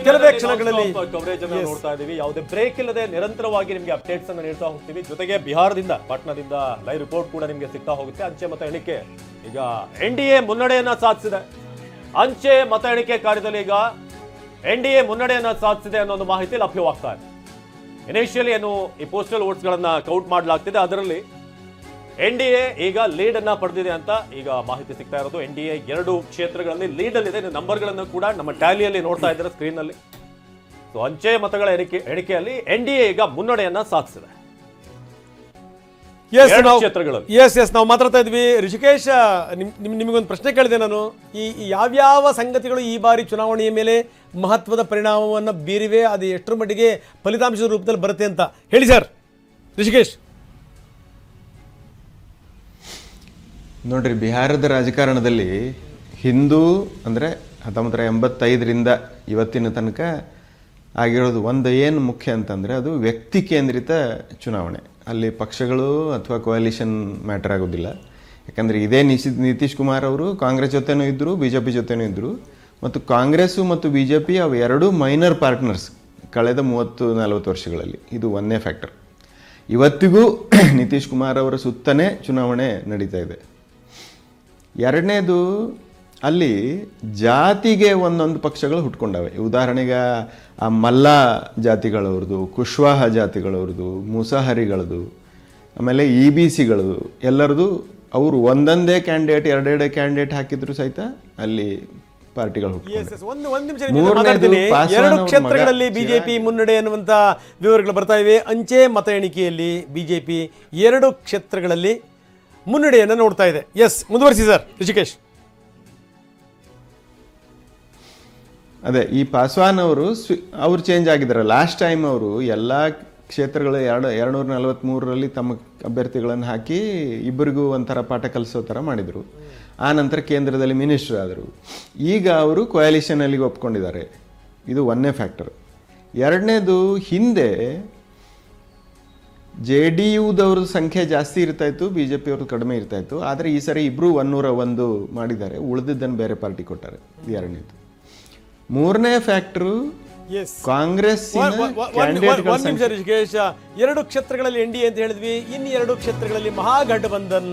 ಕೆಲವೇ ಕ್ಷಣಗಳಲ್ಲಿ ಕವರೇಜ್ ಅನ್ನು ನೋಡ್ತಾ ಇದೀವಿ. ಯಾವುದೇ ಬ್ರೇಕ್ ಇಲ್ಲದೆ ನಿರಂತರವಾಗಿ ನಿಮಗೆ ಅಪ್ಡೇಟ್ಸ್ ಅನ್ನು ನೀಡ್ತಾ ಹೋಗ್ತೀವಿ. ಜೊತೆಗೆ ಬಿಹಾರದಿಂದ ಪಾಟ್ನಾದಿಂದ ಲೈವ್ ರಿಪೋರ್ಟ್ ಕೂಡ ನಿಮಗೆ ಸಿಗ್ತಾ ಹೋಗುತ್ತೆ. ಅಂಚೆ ಮತ ಎಣಿಕೆ ಈಗ NDA ಮುನ್ನಡೆಯನ್ನ ಸಾಧಿಸಿದೆ. ಅಂಚೆ ಮತ ಎಣಿಕೆ ಕಾರ್ಯದಲ್ಲಿ ಈಗ NDA ಮುನ್ನಡೆಯನ್ನ ಸಾಧಿಸಿದೆ ಅನ್ನೋ ಒಂದು ಮಾಹಿತಿ ಲಭ್ಯವಾಗ್ತಾ ಇದೆ. ಇನಿಷಿಯಲಿ ಏನು ಈ ಪೋಸ್ಟಲ್ ವೋಟ್ಸ್ ಗಳನ್ನ ಕೌಂಟ್ ಮಾಡಲಾಗ್ತಿದೆ, ಅದರಲ್ಲಿ NDA ಈಗ ಲೀಡ್ ಅನ್ನ ಪಡೆದಿದೆ ಅಂತ ಈಗ ಮಾಹಿತಿ ಸಿಗ್ತಾ ಇರೋದು. NDA 2 ಕ್ಷೇತ್ರಗಳಲ್ಲಿ ಲೀಡ್ ಅಲ್ಲಿದೆ. ನಂಬರ್ಗಳನ್ನು ಕೂಡ ನಮ್ಮ ಟ್ಯಾಲಿಯಲ್ಲಿ ನೋಡ್ತಾ ಇದ್ದಾರೆ ಸ್ಕ್ರೀನ್ ನಲ್ಲಿ. ಸೊ ಅಂಚೆ ಮತಗಳ ಎಣಿಕೆಯಲ್ಲಿ NDA ಈಗ ಮುನ್ನಡೆಯನ್ನ ಸಾಧಿಸಿದೆ. ನಾವು ಮಾತಾಡ್ತಾ ಇದ್ವಿ. ಋಷಿಕೇಶ್, ನಿಮಗೊಂದು ಪ್ರಶ್ನೆ ಕೇಳಿದೆ ನಾನು. ಈ ಯಾವ್ಯಾವ ಸಂಗತಿಗಳು ಈ ಬಾರಿ ಚುನಾವಣೆಯ ಮೇಲೆ ಮಹತ್ವದ ಪರಿಣಾಮವನ್ನು ಬೀರಿವೆ, ಅದು ಎಷ್ಟರ ಮಟ್ಟಿಗೆ ಫಲಿತಾಂಶದ ರೂಪದಲ್ಲಿ ಬರುತ್ತೆ ಅಂತ ಹೇಳಿ ಸರ್. ಋಷಿಕೇಶ್ ನೋಡ್ರಿ, ಬಿಹಾರದ ರಾಜಕಾರಣದಲ್ಲಿ ಹಿಂದೂ ಅಂದರೆ 1985ರಿಂದ ಇವತ್ತಿನ ತನಕ ಆಗಿರೋದು ಒಂದು ಏನು ಮುಖ್ಯ ಅಂತಂದರೆ ಅದು ವ್ಯಕ್ತಿ ಕೇಂದ್ರಿತ ಚುನಾವಣೆ. ಅಲ್ಲಿ ಪಕ್ಷಗಳು ಅಥವಾ ಕೋalition ಮ್ಯಾಟರ್ ಆಗೋದಿಲ್ಲ. ಯಾಕಂದರೆ ಇದೇ ನಿತೀಶ್ ಕುಮಾರ್ ಅವರು ಕಾಂಗ್ರೆಸ್ ಜೊತೆನೂ ಇದ್ದರು, BJP ಜೊತೆನೂ ಇದ್ದರು. ಮತ್ತು ಕಾಂಗ್ರೆಸ್ಸು ಮತ್ತು BJP ಅವು ಎರಡೂ ಮೈನರ್ ಪಾರ್ಟ್ನರ್ಸ್ ಕಳೆದ 30-40 ವರ್ಷಗಳಲ್ಲಿ. ಇದು ಒಂದೇ ಫ್ಯಾಕ್ಟರ್. ಇವತ್ತಿಗೂ ನಿತೀಶ್ ಕುಮಾರ್ ಅವರ ಸುತ್ತನೇ ಚುನಾವಣೆ ನಡೀತಾ ಇದೆ. ಎರಡನೇದು, ಅಲ್ಲಿ ಜಾತಿಗೆ ಒಂದೊಂದು ಪಕ್ಷಗಳು ಹುಟ್ಕೊಂಡವೆ. ಉದಾಹರಣೆಗೆ ಆ ಮಲ್ಲ ಜಾತಿಗಳವ್ರದ್ದು, ಕುಶ್ವಾಹ ಜಾತಿಗಳವ್ರದ್ದು, ಮುಸಾಹರಿಗಳದು, ಆಮೇಲೆ EBCಗಳದು ಎಲ್ಲರದು ಅವರು ಒಂದೊಂದೇ ಕ್ಯಾಂಡಿಡೇಟ್ ಎರಡೆರಡು ಕ್ಯಾಂಡಿಡೇಟ್ ಹಾಕಿದ್ರು ಸಹಿತ ಅಲ್ಲಿ ಪಾರ್ಟಿಗಳು. ಎರಡು ಕ್ಷೇತ್ರಗಳಲ್ಲಿ BJP ಮುನ್ನಡೆ ಅನ್ನುವಂಥ ವಿವರಗಳು ಬರ್ತಾ ಇವೆ. ಅಂಚೆ ಮತ ಎಣಿಕೆಯಲ್ಲಿ BJP 2 ಕ್ಷೇತ್ರಗಳಲ್ಲಿ ಮುನ್ನಡೆಯನ್ನು ನೋಡ್ತಾ ಇದೆ. ಮುಂದುವರಿಸಿ ಸರ್ ಋಷಿಕೇಶ್. ಅದೇ ಈ ಪಾಸ್ವಾನ್ ಅವರು ಚೇಂಜ್ ಆಗಿದ್ದಾರೆ. ಲಾಸ್ಟ್ ಟೈಮ್ ಅವರು ಎಲ್ಲ ಕ್ಷೇತ್ರಗಳು 243ರಲ್ಲಿ ತಮ್ಮ ಅಭ್ಯರ್ಥಿಗಳನ್ನು ಹಾಕಿ ಇಬ್ಬರಿಗೂ ಒಂಥರ ಪಾಠ ಕಲಿಸೋ ಥರ ಮಾಡಿದರು. ಆ ನಂತರ ಕೇಂದ್ರದಲ್ಲಿ ಮಿನಿಸ್ಟರ್ ಆದರು. ಈಗ ಅವರು ಕೋalitionನಲ್ಲಿ ಒಪ್ಕೊಂಡಿದ್ದಾರೆ. ಇದು ಒಂದನೇ ಫ್ಯಾಕ್ಟರ್. ಎರಡನೇದು, ಹಿಂದೆ JDUದವ್ರ ಸಂಖ್ಯೆ ಜಾಸ್ತಿ ಇರ್ತಾಯಿತ್ತು, BJP ಅವ್ರದ್ದು ಕಡಿಮೆ ಇರ್ತಾಯಿತ್ತು. ಆದರೆ ಈ ಸರಿ ಇಬ್ಬರು 101 ಮಾಡಿದ್ದಾರೆ, ಉಳಿದಿದ್ದನ್ನು ಬೇರೆ ಪಾರ್ಟಿ ಕೊಟ್ಟಾರೆ. ಎರಡನೇದು. ಮೂರನೇ ಫ್ಯಾಕ್ಟರು ಕಾಂಗ್ರೆಸ್. 2 ಕ್ಷೇತ್ರಗಳಲ್ಲಿ NDA ಅಂತ ಹೇಳಿದ್ವಿ. ಇನ್ನು 2 ಕ್ಷೇತ್ರಗಳಲ್ಲಿ ಮಹಾಗಠಬಂಧನ್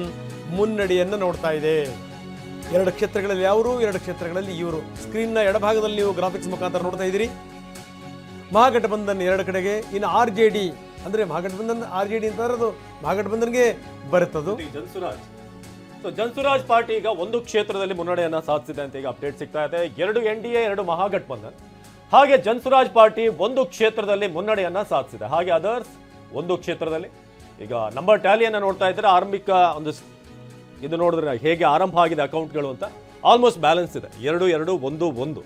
ಮುನ್ನಡೆಯನ್ನು ನೋಡ್ತಾ ಇದೆ. 2 ಕ್ಷೇತ್ರಗಳಲ್ಲಿ ಅವರು, 2 ಕ್ಷೇತ್ರಗಳಲ್ಲಿ ಇವರು. ಸ್ಕ್ರೀನ್ನ ಎಡಭಾಗದಲ್ಲಿ ನೀವು ಗ್ರಾಫಿಕ್ಸ್ ಮುಖಾಂತರ ನೋಡ್ತಾ ಇದ್ದೀರಿ. ಮಹಾಗಠಬಂಧನ್ 2 ಕಡೆಗೆ, ಇನ್ನು RJD ಅಂದ್ರೆ ಮಹಾಗಠಬಂಧನ್ RJD ಅಂತಂದ್ರೆ ಅದು ಮಹಾಗಠಬಂಧನ್ಗೆ ಬರುತ್ತದು. ಜನ್ಸುರಾಜ್ ಪಾರ್ಟಿ ಈಗ 1 ಕ್ಷೇತ್ರದಲ್ಲಿ ಮುನ್ನಡೆಯನ್ನ ಸಾಧಿಸಿದೆ ಅಂತ ಈಗ ಅಪ್ಡೇಟ್ ಸಿಗ್ತಾ ಇದೆ. 2 NDA 2 ಮಹಾಗಠಬಂಧನ್. ಹಾಗೆ ಜನ್ಸುರಾಜ್ ಪಾರ್ಟಿ 1 ಕ್ಷೇತ್ರದಲ್ಲಿ ಮುನ್ನಡೆಯನ್ನ ಸಾಧಿಸಿದೆ. ಹಾಗೆ ಅದರ್ಸ್ 1 ಕ್ಷೇತ್ರದಲ್ಲಿ. ಈಗ ನಂಬರ್ ಟ್ಯಾಲಿಯನ್ನ ನೋಡ್ತಾ ಇದ್ರೆ ಆರಂಭಿಕ ಒಂದು ಇದು ನೋಡಿದ್ರೆ ಹೇಗೆ ಆರಂಭ ಆಗಿದೆ ಅಕೌಂಟ್ಗಳು ಅಂತ ಆಲ್ಮೋಸ್ಟ್ ಬ್ಯಾಲೆನ್ಸ್ ಇದೆ. 2-2-1-1.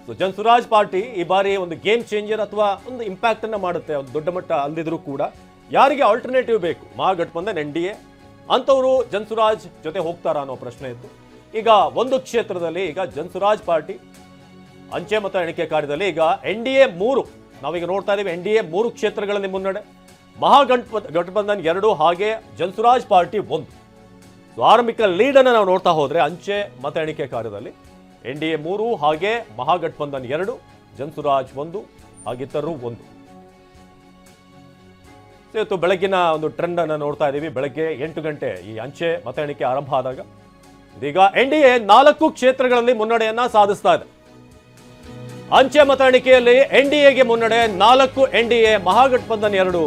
ಸೊ ಜನ್ಸುರಾಜ್ ಪಾರ್ಟಿ ಈ ಬಾರಿ ಒಂದು ಗೇಮ್ ಚೇಂಜರ್ ಅಥವಾ ಒಂದು ಇಂಪ್ಯಾಕ್ಟ್ ಅನ್ನ ಮಾಡುತ್ತೆ. ಒಂದು ದೊಡ್ಡ ಮಟ್ಟ ಅಲ್ಲದಿದ್ರು ಕೂಡ ಯಾರಿಗೆ ಆಲ್ಟರ್ನೇಟಿವ್ ಬೇಕು, ಮಹಾಗಠಬಂಧನ್ NDA ಅಂತವರು ಜನ್ಸುರಾಜ್ ಜೊತೆ ಹೋಗ್ತಾರಾ ಅನ್ನೋ ಪ್ರಶ್ನೆ ಇತ್ತು. ಈಗ 1 ಕ್ಷೇತ್ರದಲ್ಲಿ ಈಗ ಜನ್ಸುರಾಜ್ ಪಾರ್ಟಿ ಅಂಚೆ ಮತ ಎಣಿಕೆ ಕಾರ್ಯದಲ್ಲಿ ಈಗ NDA 3 ನಾವೀಗ ನೋಡ್ತಾ ಇದೀವಿ. NDA 3 ಕ್ಷೇತ್ರಗಳಲ್ಲಿ ಮುನ್ನಡೆ, ಮಹಾಗಠಬಂಧನ್ 2 ಹಾಗೆ ಜನ್ಸುರಾಜ್ ಪಾರ್ಟಿ 1. ಸೊ ಆರಂಭಿಕ ಲೀಡ್ ಅನ್ನು ನಾವು ನೋಡ್ತಾ ಹೋದ್ರೆ ಅಂಚೆ ಮತ ಎಣಿಕೆ ಕಾರ್ಯದಲ್ಲಿ NDA 3 ಹಾಗೆ ಮಹಾಗಠಬಂಧನ್ 2, ಜನ್ಸುರಾಜ್ 1 ಹಾಗಿತರರು 1. ಇವತ್ತು ಬೆಳಗ್ಗಿನ ಒಂದು ಟ್ರೆಂಡ್ ಅನ್ನು ನೋಡ್ತಾ ಇದ್ದೀವಿ. ಬೆಳಗ್ಗೆ 8 ಗಂಟೆ ಈ ಅಂಚೆ ಮತ ಎಣಿಕೆ ಆರಂಭ ಆದಾಗ ಇದೀಗ NDA 4 ಕ್ಷೇತ್ರಗಳಲ್ಲಿ ಮುನ್ನಡೆಯನ್ನ ಸಾಧಿಸ್ತಾ ಇದೆ. ಅಂಚೆ ಮತ ಎಣಿಕೆಯಲ್ಲಿ NDAಗೆ ಮುನ್ನಡೆ 4 NDA, ಮಹಾಗಠಬಂಧನ್ 2,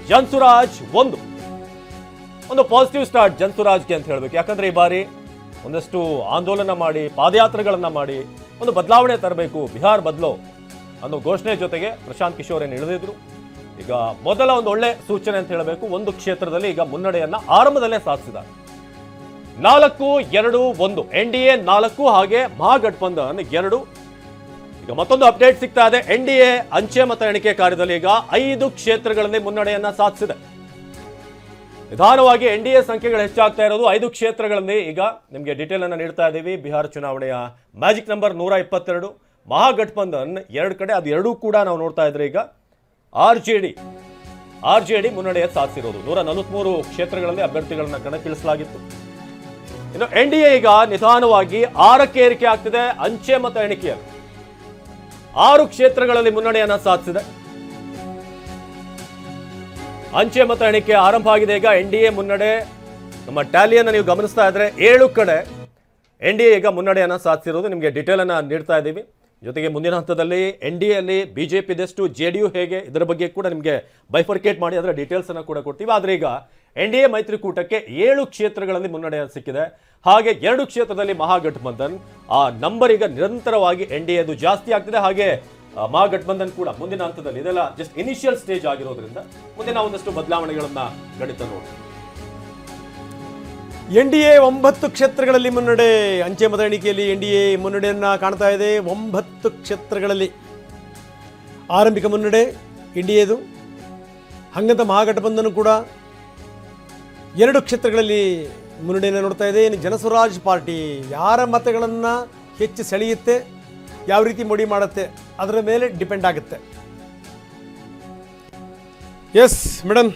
ಜನ್ಸುರಾಜ್ 1. ಒಂದು ಪಾಸಿಟಿವ್ ಸ್ಟಾರ್ಟ್ ಜನ್ಸುರಾಜ್ಗೆ ಅಂತ ಹೇಳಬೇಕು. ಯಾಕಂದ್ರೆ ಈ ಬಾರಿ ಒಂದಷ್ಟು ಆಂದೋಲನ ಮಾಡಿ, ಪಾದಯಾತ್ರೆಗಳನ್ನ ಮಾಡಿ ಒಂದು ಬದಲಾವಣೆ ತರಬೇಕು, ಬಿಹಾರ್ ಬದಲೋ ಅನ್ನೋ ಘೋಷಣೆ ಜೊತೆಗೆ ಪ್ರಶಾಂತ್ ಕಿಶೋರ್ ಏನು ಇಳಿದಿದ್ರು. ಈಗ ಮೊದಲ ಒಂದು ಒಳ್ಳೆ ಸೂಚನೆ ಅಂತ ಹೇಳಬೇಕು. 1 ಕ್ಷೇತ್ರದಲ್ಲಿ ಈಗ ಮುನ್ನಡೆಯನ್ನ ಆರಂಭದಲ್ಲೇ ಸಾಧಿಸಿದ್ದಾರೆ. 4-2-1 NDA 4 ಹಾಗೆ ಮಹಾಗಠಬಂಧನ್ 2. ಈಗ ಮತ್ತೊಂದು ಅಪ್ಡೇಟ್ ಸಿಗ್ತಾ ಇದೆ. NDA ಅಂಚೆ ಮತ ಎಣಿಕೆ ಕಾರ್ಯದಲ್ಲಿ ಈಗ 5 ಕ್ಷೇತ್ರಗಳಲ್ಲಿ ಮುನ್ನಡೆಯನ್ನ ಸಾಧಿಸಿದೆ. ನಿಧಾನವಾಗಿ NDA ಸಂಖ್ಯೆಗಳು ಹೆಚ್ಚಾಗ್ತಾ ಇರೋದು 5 ಕ್ಷೇತ್ರಗಳಲ್ಲಿ. ಈಗ ನಿಮಗೆ ಡೀಟೇಲ್ ಅನ್ನು ನೀಡ್ತಾ ಇದ್ದೀವಿ. ಬಿಹಾರ ಚುನಾವಣೆಯ ಮ್ಯಾಜಿಕ್ ನಂಬರ್ 122, ಮಹಾಗಠಬಂಧನ್ 2 ಕಡೆ, ಅದು 2 ಕೂಡ ನಾವು ನೋಡ್ತಾ ಇದ್ರೆ ಈಗ RJD ಮುನ್ನಡೆಯ ಸಾಧಿಸಿರೋದು. 143 ಕ್ಷೇತ್ರಗಳಲ್ಲಿ ಅಭ್ಯರ್ಥಿಗಳನ್ನ ಕಣಕ್ಕಿಳಿಸಲಾಗಿತ್ತು. ಇನ್ನು NDA ಈಗ ನಿಧಾನವಾಗಿ 6ಕ್ಕೆ ಏರಿಕೆ ಆಗ್ತಿದೆ ಅಂಚೆ ಮತ ಎಣಿಕೆಯಲ್ಲಿ. 6 ಕ್ಷೇತ್ರಗಳಲ್ಲಿ ಮುನ್ನಡೆಯನ್ನ ಸಾಧಿಸಿದೆ. ಅಂಚೆ ಮತ ಎಣಿಕೆ ಆರಂಭ ಆಗಿದೆ. ಈಗ NDA ಮುನ್ನಡೆ, ನಮ್ಮ ಟ್ಯಾಲಿಯನ್ನು ನೀವು ಗಮನಿಸ್ತಾ ಇದ್ರೆ 7 ಕಡೆ NDA ಈಗ ಮುನ್ನಡೆಯನ್ನ ಸಾಧಿಸಿರೋದು ನಿಮಗೆ ಡೀಟೇಲ್ ಅನ್ನ ನೀಡ್ತಾ ಇದ್ದೀವಿ. ಜೊತೆಗೆ ಮುಂದಿನ ಹಂತದಲ್ಲಿ NDA ಅಲ್ಲಿ BJP ಇದೆಷ್ಟು, JDU ಹೇಗೆ, ಇದರ ಬಗ್ಗೆ ಕೂಡ ನಿಮಗೆ ಬೈಫರ್ಕೇಟ್ ಮಾಡಿ ಅದರ ಡೀಟೇಲ್ಸ್ ಅನ್ನ ಕೂಡ ಕೊಡ್ತೀವಿ. ಆದ್ರೆ ಈಗ NDA ಮೈತ್ರಿಕೂಟಕ್ಕೆ 7 ಕ್ಷೇತ್ರಗಳಲ್ಲಿ ಮುನ್ನಡೆ ಸಿಕ್ಕಿದೆ. ಹಾಗೆ 2 ಕ್ಷೇತ್ರದಲ್ಲಿ ಮಹಾಗಠಬಂಧನ್, ಆ ನಂಬರ್ ಈಗ ನಿರಂತರವಾಗಿ NDA ಅದು ಜಾಸ್ತಿ ಆಗ್ತಿದೆ. ಹಾಗೆ ಮಹಾಗಠಬಂಧನ್ ಕೂಡ ಮುಂದಿನ ಹಂತದಲ್ಲಿ, ಇದೆಲ್ಲ ಜಸ್ಟ್ ಇನಿಷಿಯಲ್ ಸ್ಟೇಜ್ ಆಗಿರೋದ್ರಿಂದ ಮುಂದೆ ನಾವು ಒಂದಷ್ಟು ಬದಲಾವಣೆಗಳನ್ನ ಗಣಿತ ನೋಡ್ತೀವಿ. NDA 9 ಕ್ಷೇತ್ರಗಳಲ್ಲಿ ಮುನ್ನಡೆ. ಅಂಚೆ ಮತ ಎಣಿಕೆಯಲ್ಲಿ NDA ಮುನ್ನಡೆಯನ್ನ ಕಾಣ್ತಾ ಇದೆ. 9 ಕ್ಷೇತ್ರಗಳಲ್ಲಿ ಆರಂಭಿಕ ಮುನ್ನಡೆ NDAದು. ಹಂಗಂತ ಮಹಾಗಠಬಂಧನ್ ಕೂಡ 2 ಕ್ಷೇತ್ರಗಳಲ್ಲಿ ಮುನ್ನಡೆಯನ್ನು ನೋಡ್ತಾ ಇದೆ. ಇನ್ನು ಜನಸ್ವರಾಜ್ ಪಾರ್ಟಿ ಯಾರ ಮತಗಳನ್ನು ಹೆಚ್ಚು ಸೆಳೆಯುತ್ತೆ, ಯಾವ ರೀತಿ ಮೋಡಿ ಮಾಡುತ್ತೆ, ಅದರ ಮೇಲೆ ಡಿಪೆಂಡ್ ಆಗುತ್ತೆ. ಎಸ್ ಮೇಡಮ್,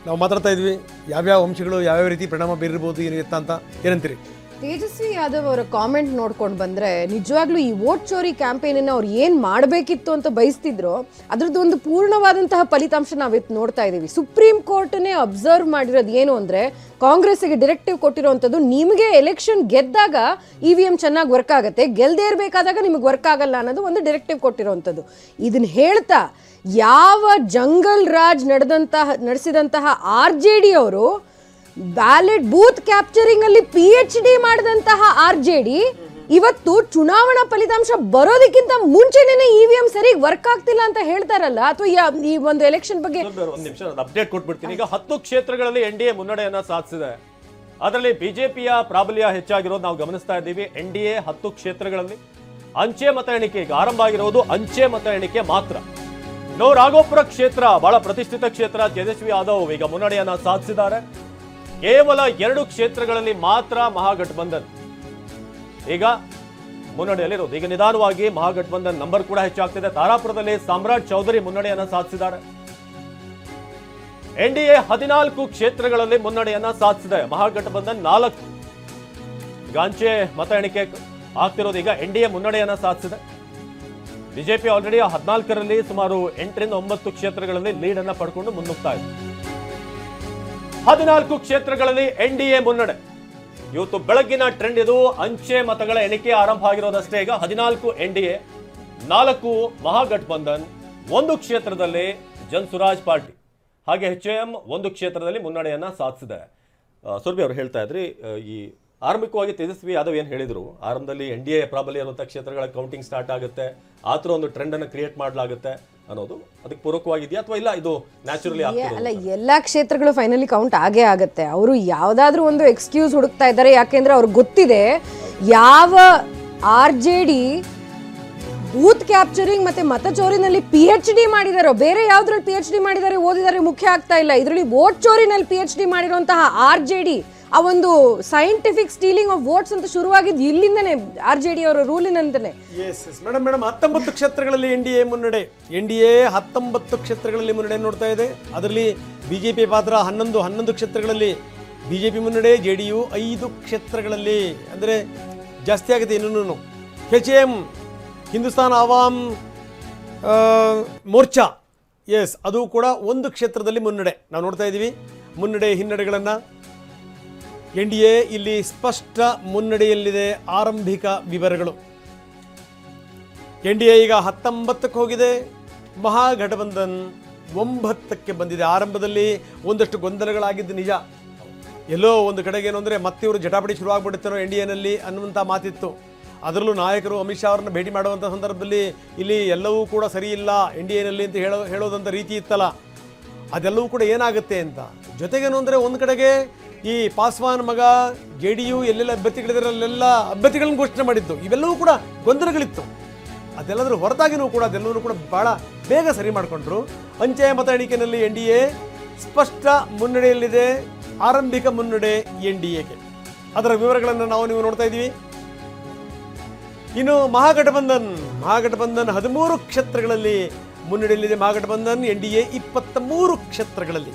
ನಾವು ಮಾತಾಡ್ತಾ ಇದ್ವಿ ಯಾವ್ಯಾವ ಅಂಶಗಳು ಯಾವ್ಯಾವ ರೀತಿ ಪರಿಣಾಮ ಬೀರಿರ್ಬೋದು ಏನಿರುತ್ತಾ ಅಂತ, ಏನಂತೀರಿ? ತೇಜಸ್ವಿ ಯಾದವ್ ಅವರ ಕಾಮೆಂಟ್ ನೋಡ್ಕೊಂಡು ಬಂದ್ರೆ ನಿಜವಾಗ್ಲೂ ಈ ವೋಟ್ ಚೋರಿ ಕ್ಯಾಂಪೇನ್ ಅವ್ರು ಏನ್ ಮಾಡಬೇಕಿತ್ತು ಅಂತ ಬಯಸ್ತಿದ್ರು ಅದ್ರದ್ದು ಒಂದು ಪೂರ್ಣವಾದಂತಹ ಫಲಿತಾಂಶ ನಾವಿತ್ತು ನೋಡ್ತಾ ಇದೀವಿ. ಸುಪ್ರೀಂ ಕೋರ್ಟ್ನೇ ಅಬ್ಸರ್ವ್ ಮಾಡಿರೋದು ಏನು ಅಂದ್ರೆ, ಕಾಂಗ್ರೆಸ್ಗೆ ಡೈರೆಕ್ಟಿವ್ ಕೊಟ್ಟಿರೋಂಥದ್ದು, ನಿಮಗೆ ಎಲೆಕ್ಷನ್ ಗೆದ್ದಾಗ EVM ಚೆನ್ನಾಗಿ ವರ್ಕ್ ಆಗುತ್ತೆ, ಗೆಲ್ದೇ ಇರಬೇಕಾದಾಗ ನಿಮಗೆ ವರ್ಕ್ ಆಗಲ್ಲ ಅನ್ನೋದು ಒಂದು ಡೈರೆಕ್ಟಿವ್ ಕೊಟ್ಟಿರೋಂಥದ್ದು. ಇದನ್ನ ಹೇಳ್ತಾ ಯಾವ ಜಂಗಲ್ ರಾಜ್ ನಡೆಸಿದಂತಹ RJD ಅವರು ಬ್ಯಾಲೆಟ್ ಬೂತ್ ಕ್ಯಾಪ್ಚರಿಂಗ್ ಅಲ್ಲಿ PhD ಮಾಡಿದಂತಹ RJD ಇವತ್ತು ಚುನಾವಣಾ ಫಲಿತಾಂಶ ಬರೋದಕ್ಕಿಂತ ಮುಂಚೆನೇ EVM ಸರಿಯಾಗಿ ವರ್ಕ್ ಆಗ್ತಿಲ್ಲ ಅಂತ ಹೇಳ್ತಾರಲ್ಲ, ಅಥವಾ ಈ ಒಂದು ಎಲೆಕ್ಷನ್ ಬಗ್ಗೆ ಒಂದು ನಿಮಿಷ ಅಪ್ಡೇಟ್ ಕೊಟ್ಬಿಡ್ತೀನಿ. ಈಗ 10 ಕ್ಷೇತ್ರಗಳಲ್ಲಿ NDA ಮುನ್ನಡೆಯನ್ನ ಸಾಧಿಸಿದೆ. ಅದರಲ್ಲಿ ಬಿಜೆಪಿಯ ಪ್ರಾಬಲ್ಯ ಹೆಚ್ಚಾಗಿರೋದು ನಾವು ಗಮನಿಸ್ತಾ ಇದ್ದೀವಿ. NDA 10 ಕ್ಷೇತ್ರಗಳಲ್ಲಿ ಅಂಚೆ ಮತ ಎಣಿಕೆ ಈಗ ಆರಂಭ ಆಗಿರೋದು ಅಂಚೆ ಮತ ಎಣಿಕೆ ಮಾತ್ರ. ರಾಘೋಪುರ ಕ್ಷೇತ್ರ ಬಹಳ ಪ್ರತಿಷ್ಠಿತ ಕ್ಷೇತ್ರ. ತೇಜಸ್ವಿ ಯಾದವ್ ಈಗ ಮುನ್ನಡೆಯನ್ನ ಸಾಧಿಸಿದ್ದಾರೆ. ಕೇವಲ 2 ಕ್ಷೇತ್ರಗಳಲ್ಲಿ ಮಾತ್ರ ಮಹಾಗಠಬಂಧನ್ ಈಗ ಮುನ್ನಡೆಯಲ್ಲಿರೋದು. ಈಗ ನಿಧಾನವಾಗಿ ಮಹಾಗಠಬಂಧನ್ ನಂಬರ್ ಕೂಡ ಹೆಚ್ಚಾಗ್ತಿದೆ. ತಾರಾಪುರದಲ್ಲಿ ಸಾಮ್ರಾಟ್ ಚೌಧರಿ ಮುನ್ನಡೆಯನ್ನ ಸಾಧಿಸಿದ್ದಾರೆ. NDA 14 ಕ್ಷೇತ್ರಗಳಲ್ಲಿ ಮುನ್ನಡೆಯನ್ನ ಸಾಧಿಸಿದೆ. ಮಹಾಗಠಬಂಧನ್ 4. ಈಗ ಅಂಚೆ ಮತ ಎಣಿಕೆ ಆಗ್ತಿರೋದು ಈಗ NDA ಮುನ್ನಡೆಯನ್ನ ಸಾಧಿಸಿದೆ. ಬಿಜೆಪಿ ಆಲ್ರೆಡಿ 14ರಲ್ಲಿ ಸುಮಾರು 8ರಿಂದ 9 ಕ್ಷೇತ್ರಗಳಲ್ಲಿ ಲೀಡ್ ಅನ್ನ ಪಡ್ಕೊಂಡು ಮುನ್ನುಗ್ತಾ ಇದೆ. 14 ಕ್ಷೇತ್ರಗಳಲ್ಲಿ NDA ಮುನ್ನಡೆ. ಇವತ್ತು ಬೆಳಗ್ಗಿನ ಟ್ರೆಂಡ್ ಇದು. ಅಂಚೆ ಮತಗಳ ಎಣಿಕೆ ಆರಂಭ ಆಗಿರೋದಷ್ಟೇ. ಈಗ 14 NDA, 4 ಮಹಾಗಠಬಂಧನ್, 1 ಕ್ಷೇತ್ರದಲ್ಲಿ ಜನಸುರಾಜ್ ಪಾರ್ಟಿ, ಹಾಗೆ HM 1 ಕ್ಷೇತ್ರದಲ್ಲಿ ಮುನ್ನಡೆಯನ್ನ ಸಾಧಿಸಿದೆ. ಸುರ್ಭಿ ಅವರು ಹೇಳ್ತಾ ಇದ್ರಿ, ಈ ಆರಂಭಿಕವಾಗಿ ತೇಜಸ್ವಿ ಯಾದವ್ ಏನ್ ಹೇಳಿದ್ರು, ಆರಂಭದಲ್ಲಿ NDA ಪ್ರಾಬಲ್ಯ ಇರುವಂತಹ ಕ್ಷೇತ್ರಗಳ ಕೌಂಟಿಂಗ್ ಸ್ಟಾರ್ಟ್ ಆಗುತ್ತೆ, ಆ ಥರ ಒಂದು ಟ್ರೆಂಡ್ ಅನ್ನು ಕ್ರಿಯೇಟ್ ಮಾಡಲಾಗುತ್ತೆ ಅನ್ನೋದು ಅದಕ್ಕೆ ಪೂರಕವಾಗಿದೆಯಾ ಅಥವಾ ಇಲ್ಲ ಇದು ನ್ಯಾಚುರಲಿ ಆಗ್ತಿದೆ? ಅಲ್ಲ, ಎಲ್ಲಾ ಕ್ಷೇತ್ರಗಳು ಫೈನಲಿ ಕೌಂಟ್ ಆಗೇ ಆಗುತ್ತೆ. ಅವರು ಯಾವ್ದಾದ್ರು ಒಂದು ಎಕ್ಸ್ಕ್ಯೂಸ್ ಹುಡುಕ್ತಾ ಇದ್ದಾರೆ. ಯಾಕೆಂದ್ರೆ ಅವ್ರಿಗೆ ಗೊತ್ತಿದೆ ಯಾವ RJD ಬೂತ್ ಕ್ಯಾಪ್ಚರಿಂಗ್ ಮತ್ತೆ ಮತಚೋರಿನಲ್ಲಿ PhD ಮಾಡಿದಾರೋ, ಬೇರೆ ಯಾವ್ದ್ರಲ್ಲಿ PhD ಮಾಡಿದ್ದಾರೆ ಓದಿದ್ದಾರೆ ಮುಖ್ಯ ಆಗ್ತಾ ಇಲ್ಲ. ಇದರಲ್ಲಿ ವೋಟ್ ಚೋರಿನಲ್ಲಿ PhD ಮಾಡಿರುವಂತಹ RJD ಆ ಒಂದು ಸೈಂಟಿಫಿಕ್ ಸ್ಟೀಲಿಂಗ್ ಆಫ್ ವೋಟ್ಸ್ ಅಂತ ಶುರುವಾಗಿದ್ದು ಇಲ್ಲಿಂದನೇ, RJD ಅವರ ರೂಲಿನಂತಾನೆ. ಮೇಡಮ್ 19 ಕ್ಷೇತ್ರಗಳಲ್ಲಿ NDA ಮುನ್ನಡೆ. NDA 19 ಕ್ಷೇತ್ರಗಳಲ್ಲಿ ಮುನ್ನಡೆ ನೋಡ್ತಾ ಇದೆ. ಅದರಲ್ಲಿ ಬಿಜೆಪಿ ಪಾತ್ರ 11 ಕ್ಷೇತ್ರಗಳಲ್ಲಿ ಬಿಜೆಪಿ ಮುನ್ನಡೆ. JDU 5 ಕ್ಷೇತ್ರಗಳಲ್ಲಿ, ಅಂದರೆ ಜಾಸ್ತಿ ಆಗುತ್ತೆ ಇನ್ನೂ. HM ಹಿಂದೂಸ್ತಾನ್ ಆವಾಮ್ ಮೋರ್ಚಾ, ಅದು ಕೂಡ 1 ಕ್ಷೇತ್ರದಲ್ಲಿ ಮುನ್ನಡೆ ನಾವು ನೋಡ್ತಾ ಇದ್ದೀವಿ. ಮುನ್ನಡೆ ಹಿನ್ನಡೆಗಳನ್ನು NDA ಇಲ್ಲಿ ಸ್ಪಷ್ಟ ಮುನ್ನಡೆಯಲ್ಲಿದೆ. ಆರಂಭಿಕ ವಿವರಗಳು, NDA ಈಗ 19ಕ್ಕೆ ಹೋಗಿದೆ, ಮಹಾಗಠಬಂಧನ್ 9ಕ್ಕೆ ಬಂದಿದೆ. ಆರಂಭದಲ್ಲಿ ಒಂದಷ್ಟು ಗೊಂದಲಗಳಾಗಿದ್ದು ನಿಜ. ಎಲ್ಲೋ ಒಂದು ಕಡೆಗೆ ಏನು ಅಂದರೆ ಮತ್ತೆ ಇವರು ಜಟಾಪಟಿ ಶುರುವಾಗ್ಬಿಡುತ್ತೇನೋ NDAನಲ್ಲಿ ಅನ್ನುವಂಥ ಮಾತಿತ್ತು. ಅದರಲ್ಲೂ ನಾಯಕರು ಅಮಿತ್ ಶಾ ಅವರನ್ನು ಭೇಟಿ ಮಾಡುವಂಥ ಸಂದರ್ಭದಲ್ಲಿ ಇಲ್ಲಿ ಎಲ್ಲವೂ ಕೂಡ ಸರಿ ಇಲ್ಲ NDAನಲ್ಲಿ ಅಂತ ಹೇಳೋದಂಥ ರೀತಿ ಇತ್ತಲ್ಲ, ಅದೆಲ್ಲವೂ ಕೂಡ ಏನಾಗುತ್ತೆ ಅಂತ. ಜೊತೆಗೇನು ಅಂದರೆ ಒಂದು ಕಡೆಗೆ ಈ ಪಾಸ್ವಾನ್ ಮಗ JDU ಎಲ್ಲೆಲ್ಲ ಅಭ್ಯರ್ಥಿಗಳಿದ್ದಾರೆ ಅಲ್ಲೆಲ್ಲ ಅಭ್ಯರ್ಥಿಗಳನ್ನ ಘೋಷಣೆ ಮಾಡಿದ್ದು, ಇವೆಲ್ಲವೂ ಕೂಡ ಗೊಂದಲಗಳಿತ್ತು. ಅದೆಲ್ಲದರ ಹೊರತಾಗಿನೂ ಕೂಡ ಅದೆಲ್ಲವೂ ಕೂಡ ಬಹಳ ಬೇಗ ಸರಿ ಮಾಡಿಕೊಂಡ್ರು. ಅಂಚೆ ಮತ ಎಣಿಕೆಯಲ್ಲಿ NDA ಸ್ಪಷ್ಟ ಮುನ್ನಡೆಯಲ್ಲಿದೆ. ಆರಂಭಿಕ ಮುನ್ನಡೆ NDAಗೆ. ಅದರ ವಿವರಗಳನ್ನು ನೀವು ನೋಡ್ತಾ ಇದ್ದೀವಿ. ಇನ್ನು ಮಹಾಗಠಬಂಧನ್ 13 ಕ್ಷೇತ್ರಗಳಲ್ಲಿ ಮುನ್ನಡೆಯಲ್ಲಿದೆ. ಮಹಾಗಠಬಂಧನ್ NDA 23 ಕ್ಷೇತ್ರಗಳಲ್ಲಿ.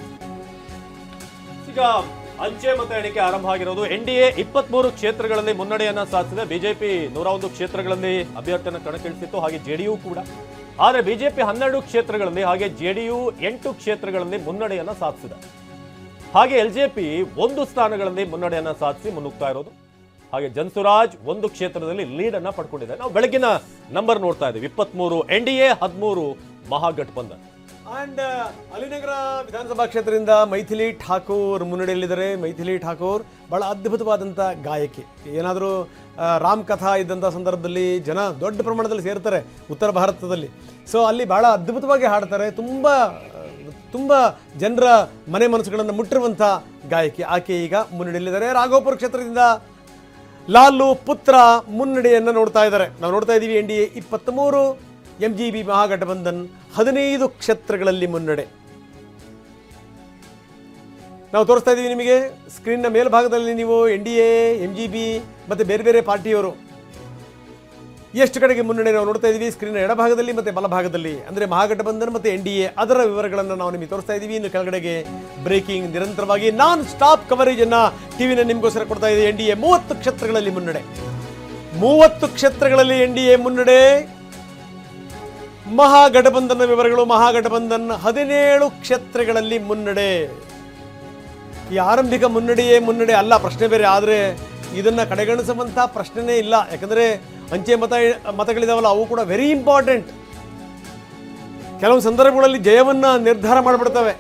ಈಗ ಅಂಚೆ ಮತ ಎಣಿಕೆ ಆರಂಭ ಆಗಿರೋದು. ಎನ್ಡಿಎ 23 ಕ್ಷೇತ್ರಗಳಲ್ಲಿ ಮುನ್ನಡೆಯನ್ನ ಸಾಧಿಸಿದೆ. ಬಿಜೆಪಿ 101 ಕ್ಷೇತ್ರಗಳಲ್ಲಿ ಅಭ್ಯರ್ಥಿಯನ್ನು ಕಣಕ್ಕಿಳಿಸಿತ್ತು, ಹಾಗೆ ಜೆಡಿಯು ಕೂಡ. ಆದರೆ ಬಿಜೆಪಿ 12 ಕ್ಷೇತ್ರಗಳಲ್ಲಿ ಹಾಗೆ ಜೆಡಿಯು 8 ಕ್ಷೇತ್ರಗಳಲ್ಲಿ ಮುನ್ನಡೆಯನ್ನ ಸಾಧಿಸಿದೆ. ಹಾಗೆ ಎಲ್ಜೆಪಿ 1 ಸ್ಥಾನಗಳಲ್ಲಿ ಮುನ್ನಡೆಯನ್ನ ಸಾಧಿಸಿ ಮುನ್ನುಗ್ತಾ ಇರೋದು. ಹಾಗೆ ಜನ್ಸುರಾಜ್ 1 ಕ್ಷೇತ್ರದಲ್ಲಿ ಲೀಡ್ ಅನ್ನ ಪಡ್ಕೊಂಡಿದೆ. ನಾವು ಬೆಳಗಿನ ನಂಬರ್ ನೋಡ್ತಾ ಇದ್ದೀವಿ, 23 ಎನ್ಡಿಎ, 13 ಮಹಾಗಠಬಂಧನ್. ಅಂಡ್ ಅಲಿನಗರ ವಿಧಾನಸಭಾ ಕ್ಷೇತ್ರದಿಂದ ಮೈಥಿಲಿ ಠಾಕೂರ್ ಮುನ್ನಡೆಯಲ್ಲಿದ್ದಾರೆ. ಮೈಥಿಲಿ ಠಾಕೂರ್ ಬಹಳ ಅದ್ಭುತವಾದಂಥ ಗಾಯಕಿ. ಏನಾದರೂ ರಾಮ್ ಕಥಾ ಇದ್ದಂಥ ಸಂದರ್ಭದಲ್ಲಿ ಜನ ದೊಡ್ಡ ಪ್ರಮಾಣದಲ್ಲಿ ಸೇರ್ತಾರೆ ಉತ್ತರ ಭಾರತದಲ್ಲಿ. ಸೊ ಅಲ್ಲಿ ಬಹಳ ಅದ್ಭುತವಾಗಿ ಹಾಡ್ತಾರೆ. ತುಂಬ ಜನರ ಮನೆ ಮನಸ್ಸುಗಳನ್ನು ಮುಟ್ಟಿರುವಂಥ ಗಾಯಕಿ. ಆಕೆ ಈಗ ಮುನ್ನಡೆಯಲ್ಲಿದ್ದಾರೆ. ರಾಘೋಪುರ ಕ್ಷೇತ್ರದಿಂದ ಲಾಲು ಪುತ್ರ ಮುನ್ನಡೆಯನ್ನು ನೋಡ್ತಾ ಇದ್ದಾರೆ. ನಾವು ನೋಡ್ತಾ ಇದ್ದೀವಿ ಎನ್ಡಿಎ 23, MGB ಮಹಾಗಠಬಂಧನ್ 15 ಕ್ಷೇತ್ರಗಳಲ್ಲಿ ಮುನ್ನಡೆ. ನಾವು ತೋರಿಸ್ತಾ ಇದ್ದೀವಿ ನಿಮಗೆ ಸ್ಕ್ರೀನ್ನ ಮೇಲ್ಭಾಗದಲ್ಲಿ. ನೀವು ಎನ್ಡಿಎ, MGB ಮತ್ತು ಬೇರೆ ಬೇರೆ ಪಾರ್ಟಿಯವರು ಎಷ್ಟು ಕಡೆಗೆ ಮುನ್ನಡೆ ನಾವು ನೋಡ್ತಾ ಇದ್ದೀವಿ ಸ್ಕ್ರೀನ್ನ ಎಡಭಾಗದಲ್ಲಿ ಮತ್ತು ಬಲಭಾಗದಲ್ಲಿ. ಅಂದರೆ ಮಹಾಗಠಬಂಧನ್ ಮತ್ತು ಎನ್ಡಿಎ ಅದರ ವಿವರಗಳನ್ನು ನಾವು ನಿಮಗೆ ತೋರಿಸ್ತಾ ಇದ್ದೀವಿ. ಇನ್ನು ಕೆಳಗಡೆಗೆ ಬ್ರೇಕಿಂಗ್, ನಿರಂತರವಾಗಿ ನಾನ್ ಸ್ಟಾಪ್ ಕವರೇಜನ್ನು ಟಿವಿನ ನಿಮಗೋಸ್ಕರ ಕೊಡ್ತಾ ಇದೆ. ಎನ್ಡಿಎ 30 ಕ್ಷೇತ್ರಗಳಲ್ಲಿ ಮುನ್ನಡೆ. 30 ಕ್ಷೇತ್ರಗಳಲ್ಲಿ ಎನ್ಡಿಎ ಮುನ್ನಡೆ. ಮಹಾಗಠಬಂಧನ ವಿವರಗಳು. ಮಹಾಗಠಬಂಧನ್ 17 ಕ್ಷೇತ್ರಗಳಲ್ಲಿ ಮುನ್ನಡೆ. ಈ ಆರಂಭಿಕ ಮುನ್ನಡೆಯೇ ಮುನ್ನಡೆ ಅಲ್ಲ, ಪ್ರಶ್ನೆ ಬೇರೆ. ಆದರೆ ಇದನ್ನು ಕಡೆಗಣಿಸುವಂಥ ಪ್ರಶ್ನೆನೇ ಇಲ್ಲ. ಯಾಕಂದರೆ ಅಂಚೆ ಮತಗಳಿದಾವಲ್ಲ, ಅವು ಕೂಡ ವೆರಿ ಇಂಪಾರ್ಟೆಂಟ್. ಕೆಲವು ಸಂದರ್ಭಗಳಲ್ಲಿ ಜಯವನ್ನು ನಿರ್ಧಾರ ಮಾಡಿಬಿಡ್ತವೆ.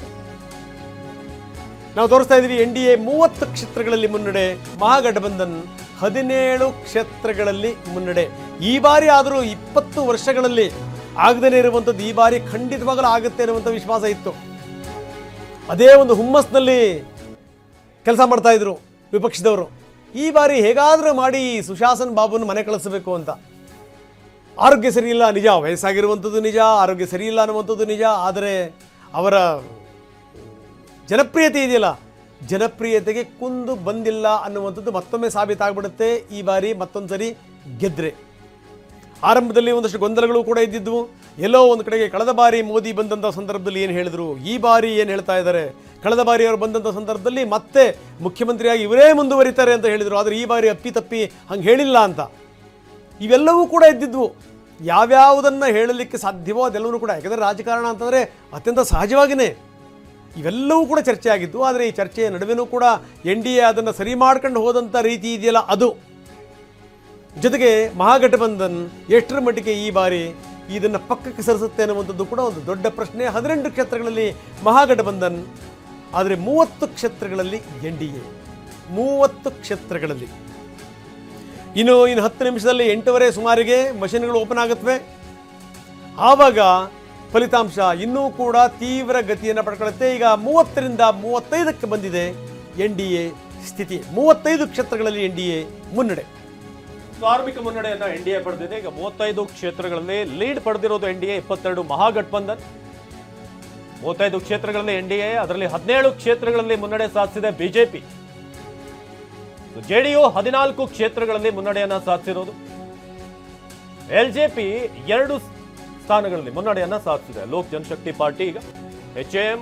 ನಾವು ತೋರಿಸ್ತಾ ಇದ್ದೀವಿ ಎನ್ಡಿಎ 30 ಕ್ಷೇತ್ರಗಳಲ್ಲಿ ಮುನ್ನಡೆ, ಮಹಾಗಠಬಂಧನ್ 17 ಕ್ಷೇತ್ರಗಳಲ್ಲಿ ಮುನ್ನಡೆ. ಈ ಬಾರಿ ಆದರೂ 20 ವರ್ಷಗಳಲ್ಲಿ ಆಗದೇ ಇರುವಂಥದ್ದು ಈ ಬಾರಿ ಖಂಡಿತವಾಗಲೂ ಆಗುತ್ತೆ ಅನ್ನುವಂಥ ವಿಶ್ವಾಸ ಇತ್ತು. ಅದೇ ಒಂದು ಹುಮ್ಮಸ್ನಲ್ಲಿ ಕೆಲಸ ಮಾಡ್ತಾ ಇದ್ರು ವಿಪಕ್ಷದವರು. ಈ ಬಾರಿ ಹೇಗಾದರೂ ಮಾಡಿ ಸುಶಾಸನ್ ಬಾಬುನ ಮನೆ ಕಳಿಸಬೇಕು ಅಂತ. ಆರೋಗ್ಯ ಸರಿಯಿಲ್ಲ ನಿಜ, ವಯಸ್ಸಾಗಿರುವಂಥದ್ದು ನಿಜ, ಆರೋಗ್ಯ ಸರಿಯಿಲ್ಲ ಅನ್ನುವಂಥದ್ದು ನಿಜ. ಆದರೆ ಅವರ ಜನಪ್ರಿಯತೆ ಇದೆಯಲ್ಲ, ಜನಪ್ರಿಯತೆಗೆ ಕುಂದು ಬಂದಿಲ್ಲ ಅನ್ನುವಂಥದ್ದು ಮತ್ತೊಮ್ಮೆ ಸಾಬೀತಾಗ್ಬಿಡುತ್ತೆ ಈ ಬಾರಿ ಮತ್ತೊಂದು ಸರಿ ಗೆದ್ರೆ. ಆರಂಭದಲ್ಲಿ ಒಂದಷ್ಟು ಗೊಂದಲಗಳು ಕೂಡ ಇದ್ದಿದ್ವು. ಎಲ್ಲೋ ಒಂದು ಕಡೆಗೆ ಕಳೆದ ಬಾರಿ ಮೋದಿ ಬಂದಂಥ ಸಂದರ್ಭದಲ್ಲಿ ಏನು ಹೇಳಿದ್ರು, ಈ ಬಾರಿ ಏನು ಹೇಳ್ತಾ ಇದ್ದಾರೆ. ಕಳೆದ ಬಾರಿ ಅವರು ಬಂದಂಥ ಸಂದರ್ಭದಲ್ಲಿ ಮತ್ತೆ ಮುಖ್ಯಮಂತ್ರಿಯಾಗಿ ಇವರೇ ಮುಂದುವರಿತಾರೆ ಅಂತ ಹೇಳಿದರು. ಆದರೆ ಈ ಬಾರಿ ಅಪ್ಪಿತಪ್ಪಿ ಹಂಗೆ ಹೇಳಿಲ್ಲ ಅಂತ. ಇವೆಲ್ಲವೂ ಕೂಡ ಇದ್ದಿದ್ವು. ಯಾವ್ಯಾವುದನ್ನು ಹೇಳಲಿಕ್ಕೆ ಸಾಧ್ಯವೋ ಅದೆಲ್ಲವೂ ಕೂಡ. ಯಾಕೆಂದರೆ ರಾಜಕಾರಣ ಅಂತಂದರೆ ಅತ್ಯಂತ ಸಹಜವಾಗಿಯೇ ಇವೆಲ್ಲವೂ ಕೂಡ ಚರ್ಚೆ ಆಗಿದ್ದು. ಆದರೆ ಈ ಚರ್ಚೆಯ ನಡುವೆನೂ ಕೂಡ ಎನ್ಡಿಎ ಅದನ್ನು ಸರಿ ಮಾಡ್ಕೊಂಡು ಹೋದಂಥ ರೀತಿ ಇದೆಯಲ್ಲ ಅದು. ಜೊತೆಗೆ ಮಹಾಗಠಬಂಧನ್ ಎಷ್ಟರ ಮಟ್ಟಿಗೆ ಈ ಬಾರಿ ಇದನ್ನು ಪಕ್ಕಕ್ಕೆ ಸರಿಸುತ್ತೆ ಅನ್ನುವಂಥದ್ದು ಕೂಡ ಒಂದು ದೊಡ್ಡ ಪ್ರಶ್ನೆ. 18 ಕ್ಷೇತ್ರಗಳಲ್ಲಿ ಮಹಾಗಠಬಂಧನ್, ಆದರೆ 30 ಕ್ಷೇತ್ರಗಳಲ್ಲಿ ಎನ್ಡಿಎ. 30 ಕ್ಷೇತ್ರಗಳಲ್ಲಿ. ಇನ್ನು 10 ನಿಮಿಷದಲ್ಲಿ 8:15 ಸುಮಾರಿಗೆ ಮಷಿನ್ಗಳು ಓಪನ್ ಆಗುತ್ತವೆ. ಆವಾಗ ಫಲಿತಾಂಶ ಇನ್ನೂ ಕೂಡ ತೀವ್ರ ಗತಿಯನ್ನು ಪಡ್ಕೊಳ್ಳುತ್ತೆ. ಈಗ 30ರಿಂದ 35ಕ್ಕೆ ಬಂದಿದೆ ಎನ್ಡಿಎ ಸ್ಥಿತಿ. 35 ಕ್ಷೇತ್ರಗಳಲ್ಲಿ ಎನ್ಡಿಎ ಮುನ್ನಡೆ. ಆರಂಭಿಕ ಮುನ್ನಡೆಯನ್ನ ಎನ್ಡಿಎ ಪಡೆದಿದೆ. ಈಗ 35 ಕ್ಷೇತ್ರಗಳಲ್ಲಿ ಲೀಡ್ ಪಡೆದಿರೋದು ಎನ್ಡಿಎ, 22 ಮಹಾಗಠಬಂಧನ್. 35 ಕ್ಷೇತ್ರಗಳಲ್ಲಿ ಎನ್ಡಿಎ, ಅದರಲ್ಲಿ 17 ಕ್ಷೇತ್ರಗಳಲ್ಲಿ ಮುನ್ನಡೆ ಸಾಧಿಸಿದೆ ಬಿಜೆಪಿ. ಜೆಡಿಯು 14 ಕ್ಷೇತ್ರಗಳಲ್ಲಿ ಮುನ್ನಡೆಯನ್ನ ಸಾಧಿಸಿರೋದು. ಎಲ್ಜೆಪಿ 2 ಸ್ಥಾನಗಳಲ್ಲಿ ಮುನ್ನಡೆಯನ್ನ ಸಾಧಿಸಿದೆ. ಲೋಕ್ ಜನಶಕ್ತಿ ಪಾರ್ಟಿ ಈಗ HAM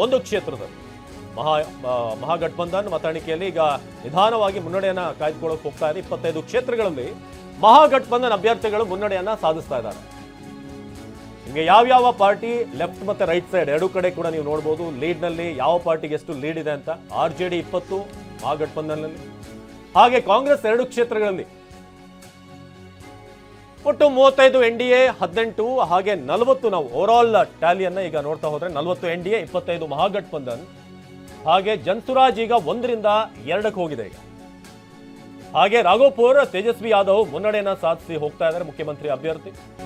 1 ಕ್ಷೇತ್ರದಲ್ಲಿ. ಮಹಾಗಠಬಂಧನ್ ಮತ ಎಣಿಕೆಯಲ್ಲಿ ಈಗ ನಿಧಾನವಾಗಿ ಮುನ್ನಡೆಯನ್ನ ಕಾಯ್ದುಕೊಳ್ಳೋಕೆ ಹೋಗ್ತಾ ಇದೆ. 25 ಕ್ಷೇತ್ರಗಳಲ್ಲಿ ಮಹಾಗಠಬಂಧನ್ ಅಭ್ಯರ್ಥಿಗಳು ಮುನ್ನಡೆಯನ್ನ ಸಾಧಿಸ್ತಾ ಇದ್ದಾರೆ. ನಿಮಗೆ ಯಾವ್ಯಾವ ಪಾರ್ಟಿ ಲೆಫ್ಟ್ ಮತ್ತೆ ರೈಟ್ ಸೈಡ್ ಎರಡೂ ಕಡೆ ಕೂಡ ನೀವು ನೋಡಬಹುದು ಲೀಡ್ನಲ್ಲಿ ಯಾವ ಪಾರ್ಟಿಗೆ ಎಷ್ಟು ಲೀಡ್ ಇದೆ ಅಂತ. RJD 20 ಮಹಾಗಠಬಂಧನ್ನಲ್ಲಿ, ಹಾಗೆ ಕಾಂಗ್ರೆಸ್ 2 ಕ್ಷೇತ್ರಗಳಲ್ಲಿ. ಒಟ್ಟು 35 ಎನ್ಡಿಎ, 18 ಹಾಗೆ 40 ನಾವು ಓವರ್ ಆಲ್ ಟ್ಯಾಲಿಯನ್ನ ಈಗ ನೋಡ್ತಾ ಹೋದ್ರೆ 40 ಎನ್ಡಿಎ, 25 ಮಹಾಗಠಬಂಧನ್. ಹಾಗೆ ಜನ್ಸುರಾಜ್ ಈಗ 1ರಿಂದ 2ಕ್ಕೆ ಹೋಗಿದೆ ಈಗ. ಹಾಗೆ ರಾಘೋಪುರ್ ತೇಜಸ್ವಿ ಯಾದವ್ ಮುನ್ನಡೆಯನ್ನ ಸಾಧಿಸಿ ಹೋಗ್ತಾ ಇದ್ದಾರೆ, ಮುಖ್ಯಮಂತ್ರಿ ಅಭ್ಯರ್ಥಿ.